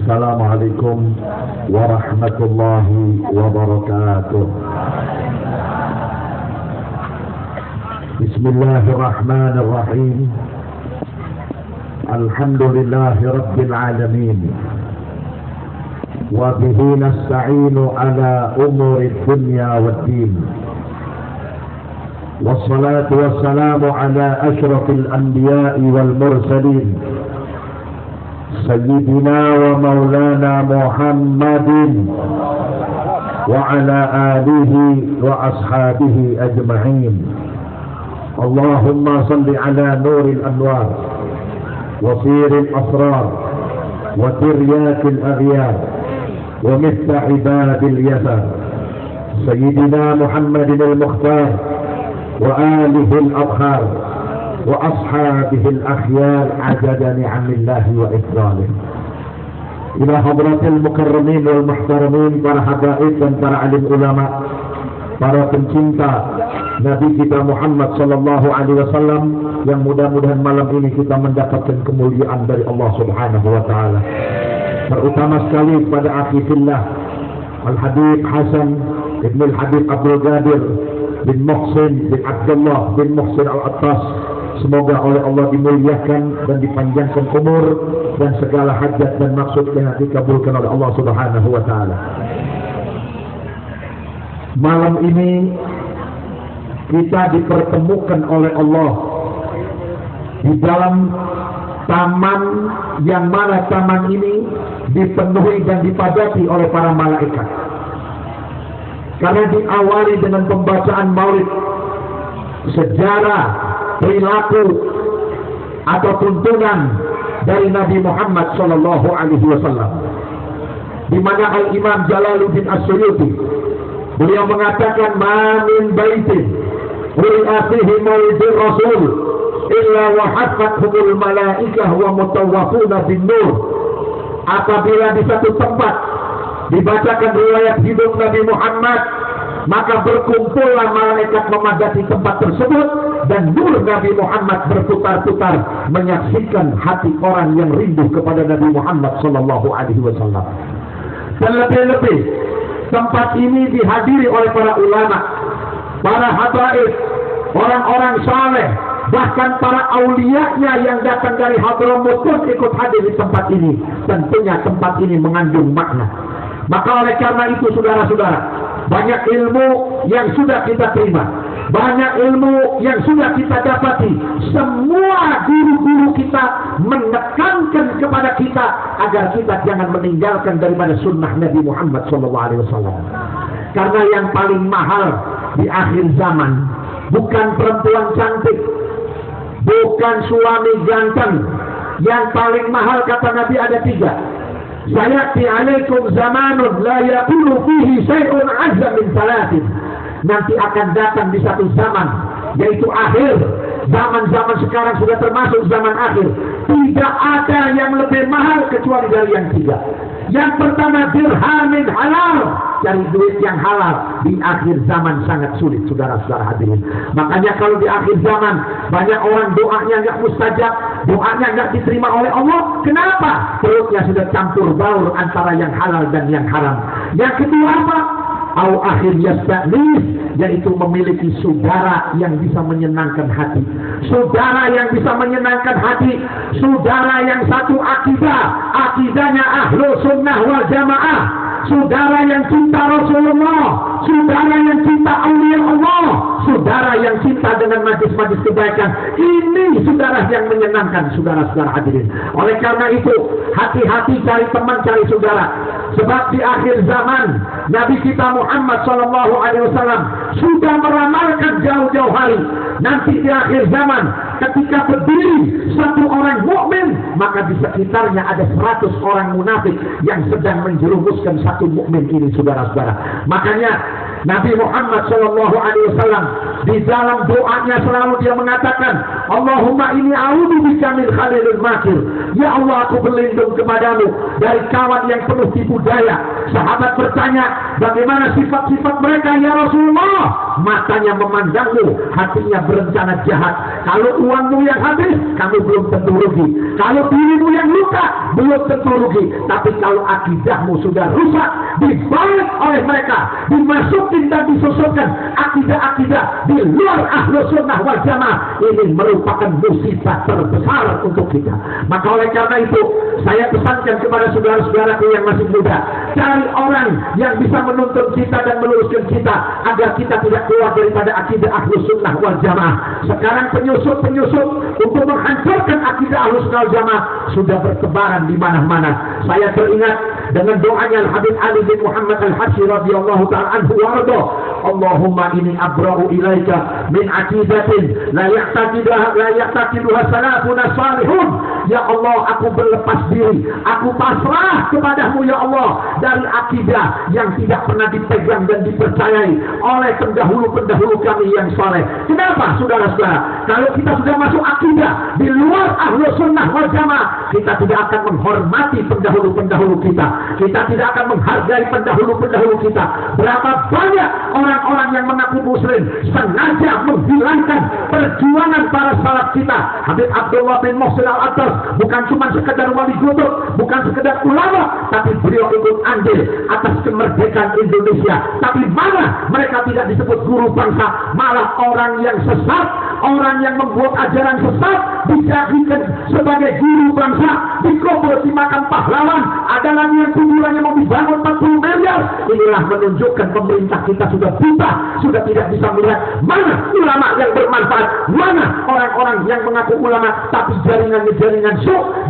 Assalamualaikum warahmatullahi wabarakatuh. Bismillahirrahmanirrahim. Alhamdulillahi rabbil alamin. Wa bihi nasta'inu ala umuri dunya waddin. Wassalatu wassalamu ala asyrafil anbiya'i wal mursalin. Sayyidina wa maulana Muhammadin wa ala alihi wa ashabihi ajma'in. Allahumma salli ala nuril anwar wa siril asrar wa tiryakil aghyar wa miftah ibadil yasar Sayyidina Muhammadin al-Mukhtar wa alihi al-abkhar wa ashabihi al-akhyar adada ni'amillahi wa ifdalih. Ila hadratil mukarramin wal muhtaramin, para habaib dan para alim ulama, para pencinta Nabi kita Muhammad sallallahu alaihi wasallam, yang mudah-mudahan malam ini kita mendapatkan kemuliaan dari Allah Subhanahu wa taala. Terutama sekali pada akhi fillah Al-Habib Hasan Ibn Al-Habib Abdul Qadir bin Muhsin bin Abdullah bin Muhsin Al-Attas. Semoga oleh Allah dimuliakan dan dipanjangkan umur, dan segala hajat dan maksudnya dikabulkan oleh Allah Subhanahu wa taala. Malam ini kita dipertemukan oleh Allah di dalam taman, yang mana taman ini dipenuhi dan dipadati oleh para malaikat. Karena diawali dengan pembacaan maulid, sejarah, perilaku atau tuntunan dari Nabi Muhammad sallallahu alaihi wasallam, di mana Al-Imam Jalaluddin As-Suyuti beliau mengatakan, "Ma min baitin ru'a fihi maulidur rasul illa wa hafathumul malaikah wa mutawwafuna bin nur." Apabila di satu tempat dibacakan riwayat hidup Nabi Muhammad, maka berkumpullah malaikat memadati tempat tersebut, dan nur Nabi Muhammad berputar-putar menyaksikan hati orang yang rindu kepada Nabi Muhammad sallallahu alaihi wasallam. Dan lebih-lebih tempat ini dihadiri oleh para ulama, para habaib, orang-orang saleh, bahkan para auliyanya yang datang dari Hadramut pun ikut hadir di tempat ini. Tentunya tempat ini mengandung makna. Maka oleh karena itu, saudara-saudara, banyak ilmu yang sudah kita terima, banyak ilmu yang sudah kita dapati. Semua guru-guru kita menekankan kepada kita agar kita jangan meninggalkan daripada sunnah Nabi Muhammad SAW. Karena yang paling mahal di akhir zaman bukan perempuan cantik, bukan suami ganteng. Yang paling mahal, kata Nabi, ada 3. Sayati alaikum zamanun la yakunu fihi syai'un azza min salatin. Nanti akan datang di satu zaman, yaitu akhir. Zaman-zaman sekarang sudah termasuk zaman akhir. Tidak ada yang lebih mahal kecuali dari yang 3. Yang pertama, dirhamin halal, cari duit yang halal. Di akhir zaman sangat sulit, saudara-saudara hadirin. Makanya kalau di akhir zaman banyak orang doanya nggak mustajab, doanya nggak diterima oleh Allah. Kenapa? Perutnya sudah campur baur antara yang halal dan yang haram. Yang kedua apa? Au akhir yasta'nis, yaitu memiliki saudara yang bisa menyenangkan hati. Saudara yang bisa menyenangkan hati, saudara yang satu akidah, akidahnya ahlu sunnah wal jamaah, saudara yang cinta Rasulullah, saudara yang cinta aulia Allah, saudara yang cinta dengan majlis-majlis kebaikan. Ini saudara yang menyenangkan, saudara-saudara hadirin. Oleh karena itu, hati-hati cari teman, cari saudara. Sebab di akhir zaman Nabi kita Muhammad sallallahu alaihi wasallam sudah meramalkan jauh-jauh hari, nanti di akhir zaman ketika berdiri satu orang mukmin, maka di sekitarnya ada 100 orang munafik yang sedang menjerumuskan satu mukmin ini, saudara-saudara. Makanya Nabi Muhammad sallallahu alaihi wasallam Di dalam doanya selalu dia mengatakan, Allahumma inni a'udzubika min khalilil makir. Ya Allah, aku berlindung kepadamu dari kawan yang penuh tipu daya. Sahabat bertanya, bagaimana sifat-sifat mereka ya Rasulullah? Matanya memandangmu, hatinya berencana jahat. Kalau uangmu yang habis, kamu belum tentu rugi. Kalau dirimu yang luka, belum tentu rugi. Tapi kalau akidahmu sudah rusak, dibalik oleh mereka, dimasukin dan disusupkan akidah-akidah di luar Ahlus Sunnah wal Jamaah, ini merupakan musibah terbesar untuk kita. Maka oleh karena itu, saya pesankan kepada saudara-saudaraku yang masih muda, cari orang yang bisa menuntun kita dan meluruskan kita agar kita tidak keluar daripada akidah Ahlus Sunnah wal Jamaah. Sekarang penyusup-penyusup untuk menghancurkan akidah Ahlus Sunnah wal Jamaah sudah bertebaran di mana-mana. Saya teringat dengan doanya Habib Ali bin Muhammad Al-Habsyi radhiyallahu ta'ala anhu warḍah. Allahumma inni abra'u ilaika min aqidatin la ya'taqiduha salafuna salihun. Ya Allah, aku berlepas diri, aku pasrah kepadamu ya Allah dari akidah yang tidak pernah dipegang dan dipercayai oleh pendahulu-pendahulu kami yang saleh. Kenapa saudara-saudara? Kalau kita sudah masuk akidah di luar Ahlus Sunnah wal Jamaah, kita tidak akan menghormati pendahulu-pendahulu kita. Kita tidak akan menghargai pendahulu-pendahulu kita. Berapa banyak orang-orang yang mengaku muslim sengaja menghilangkan perjuangan para salaf kita. Habib Abdullah bin Muhsin Al-Attas bukan cuma sekedar wali kutub, bukan sekedar ulama, tapi beliau ikut andil atas kemerdekaan Indonesia. Tapi mana mereka tidak disebut guru bangsa, malah orang yang sesat, orang yang membuat ajaran sesat dijadikan sebagai guru bangsa, dikubur di makam pahlawan. Ada lagi yang kuburannya mau dibangun 40 miliar. Inilah menunjukkan pemerintah kita sudah buta, sudah tidak bisa melihat mana ulama yang bermanfaat, mana orang-orang yang mengaku ulama tapi jaringan-jaringan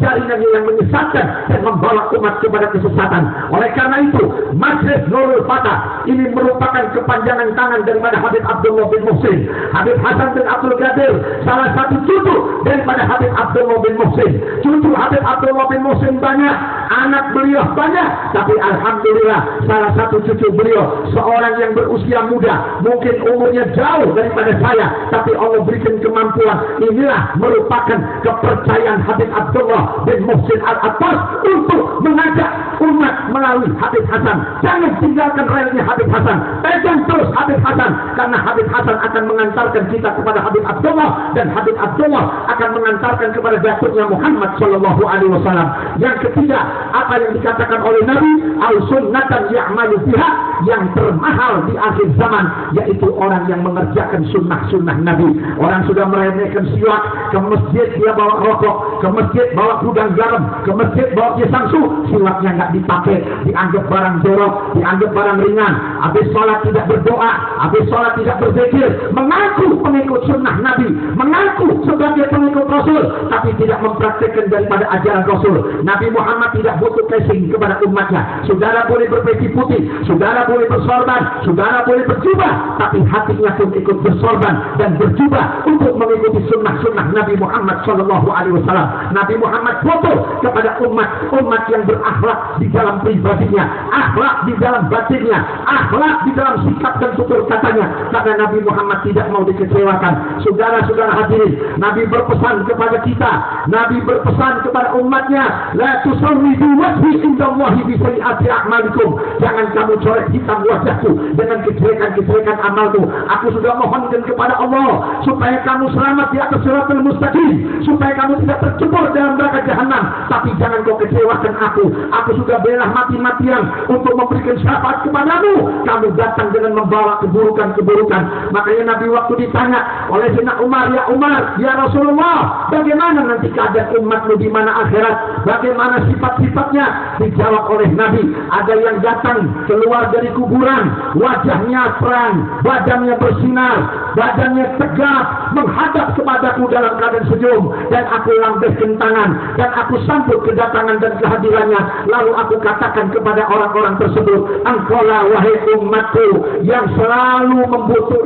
jaringan yang menyesatkan dan membawa umat kepada kesesatan. Oleh karena itu, Majlis Nurul Fatah ini merupakan kepanjangan tangan daripada Habib Abdullah bin Muhsin. Habib Hasan bin Abdul Qadir salah satu cucu daripada Habib Abdullah bin Muhsin. Cucu Habib Abdullah bin Muhsin banyak, anak beliau banyak, tapi alhamdulillah salah satu cucu beliau seorang yang berusia muda, mungkin umurnya jauh daripada saya, tapi Allah berikan kemampuan. Inilah merupakan kepercayaan Habib Abdullah bin Muhsin Al-Attas untuk mengajak umat melalui Habib Hasan. Jangan tinggalkan relnya Habib Hasan, pegang terus Habib Hasan, karena Habib Hasan akan mengantarkan kita kepada Habib Abdullah, dan Habib Abdullah akan mengantarkan kepada Datuknya Muhammad Sallallahu Alaihi Wasallam. Yang ketiga, apa yang dikatakan oleh Nabi, al-sunnatan ya'malu biha, yang termahal di akhir zaman, yaitu orang yang mengerjakan sunnah-sunnah Nabi. Orang sudah meremehkan siwak, ke masjid dia bawa rokok, ke masjid bawa gudang garam, ke masjid bawa samsu, siwaknya nggak dipakai, dianggap barang jorok, dianggap barang ringan. Habis sholat tidak berdoa, habis sholat tidak berzikir, mengaku pengikut sunnah Nabi, mengaku sebagai pengikut Rasul, tapi tidak mempraktikkan daripada ajaran Rasul. Nabi Muhammad tidak butuh casing kepada umatnya. Saudara boleh berpeci putih, saudara boleh bersorban, saudara boleh berjubah, tapi hatinya pun ikut bersorban dan berjubah untuk mengikuti sunnah-sunnah Nabi Muhammad Sallallahu Alaihi Wasallam. Nabi Muhammad foto kepada umat yang berakhlak di dalam pribadinya, akhlak di dalam batinnya, akhlak di dalam sikap dan tutur katanya, karena Nabi Muhammad tidak mau dikecewakan. Saudara-saudara hadirin, Nabi berpesan kepada kita, Nabi berpesan kepada umatnya, la tusawwidu wajhi indallahi bi sayyiati a'malikum. Jangan kamu coret hitam wajahku dengan kejelekan-kejelekan amalmu. Aku sudah mohonkan kepada Allah supaya kamu selamat di atas siratal mustaqim, supaya kamu tidak tercebur dalam neraka jahanam. Tapi jangan kau kecewakan aku. Aku sudah bela mati-matian untuk memberikan syafaat kepadamu. Kamu datang dengan membawa keburukan-keburukan. Makanya Nabi waktu ditanya oleh Sayyidina Umar, ya Umar, ya Rasulullah, bagaimana nanti keadaan umatmu di mana akhirat? Bagaimana sifat-sifatnya? Dijawab oleh Nabi, ada yang datang keluar dari kuburan, wajahnya terang, badannya bersinar, badannya tegap, menghadap kepadaku dalam keadaan senyum, dan aku lambaikan tangan, dan aku sambut kedatangan dan kehadirannya. Lalu aku katakan kepada orang-orang tersebut, engkaulah wahai umatku yang selalu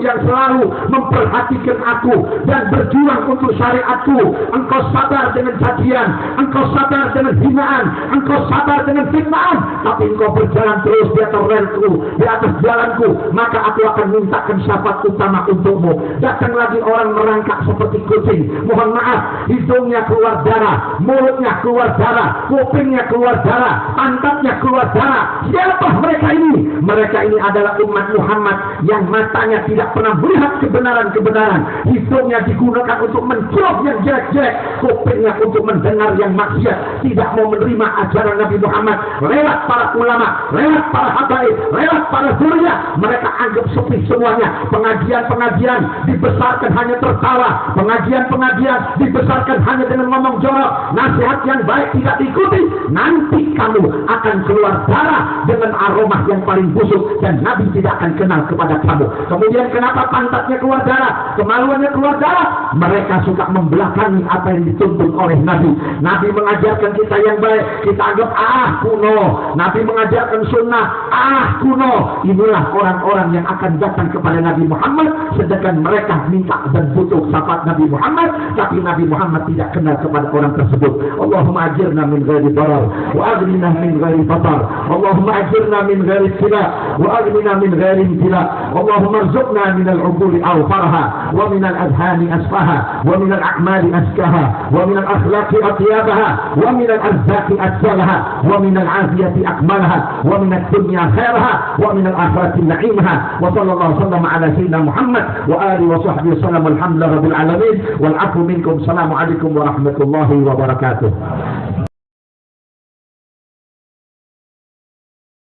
yang selalu memperhatikan aku dan berjuang untuk syariatku. Engkau sabar dengan cacian, engkau sabar dengan hinaan, engkau sabar dengan fitnaan, tapi engkau berjalan terus di atas relku, di atas jalanku, maka aku akan mintakan syafaat utama untukmu. Datang lagi orang merangkak seperti kucing, mohon maaf, hidungnya keluar darah, mulutnya keluar darah, kupingnya keluar darah, pantatnya keluar darah. Siapa mereka ini? Mereka ini adalah umat Muhammad yang matanya tidak pernah melihat kebenaran-kebenaran, hidungnya digunakan untuk mencolok yang jelek-jelek, kupingnya untuk mendengar yang maksiat, tidak mau menerima ajaran Nabi Muhammad. Lewat para ulama, lewat para habaib, lewat para zuriat, mereka anggap sepi semuanya. Pengajian-pengajian dibesarkan hanya tertawa, pengajian-pengajian dibesarkan hanya dengan ngomong jorok, nasihat yang baik tidak diikuti. Nanti kamu akan keluar darah dengan aroma yang paling busuk dan Nabi tidak akan kenal kepada kamu. Kemudian kenapa pantatnya keluar darah, kemaluannya keluar darah? Mereka suka membelakangi apa yang dituntut oleh Nabi. Nabi mengajarkan kita yang baik, kita anggap kuno. Nabi mengajarkan sunnah, kuno. Inilah orang-orang yang akan datang kepada Nabi Muhammad, sedangkan mereka minta dan butuh syafaat Nabi Muhammad, tapi Nabi Muhammad tidak kenal kepada orang tersebut. Allahumma ajirna min ghairi darar wa aghnina min ghairi fatar. Allahumma ajirna min ghairi sila wa aghnina min ghairi intila. Allahumma arzuqna min al-'uquli awfaraha wa min al-adhani asfaha wa min al-a'mali askaha wa min al-akhlaqi atyabaha wa min al-arzaqi atsalaha wa min al-'afiyati akmalaha wa min ad-dunya khairaha wa min al-akhirati na'imaha. Wa sallallahu sallam ala sayyidina Muhammad wa alihi wa sahbihi sallam. Alhamdulillahi rabbil alamin wal 'afwu minkum. Assalamu alaikum warahmatullahi wabarakatuh.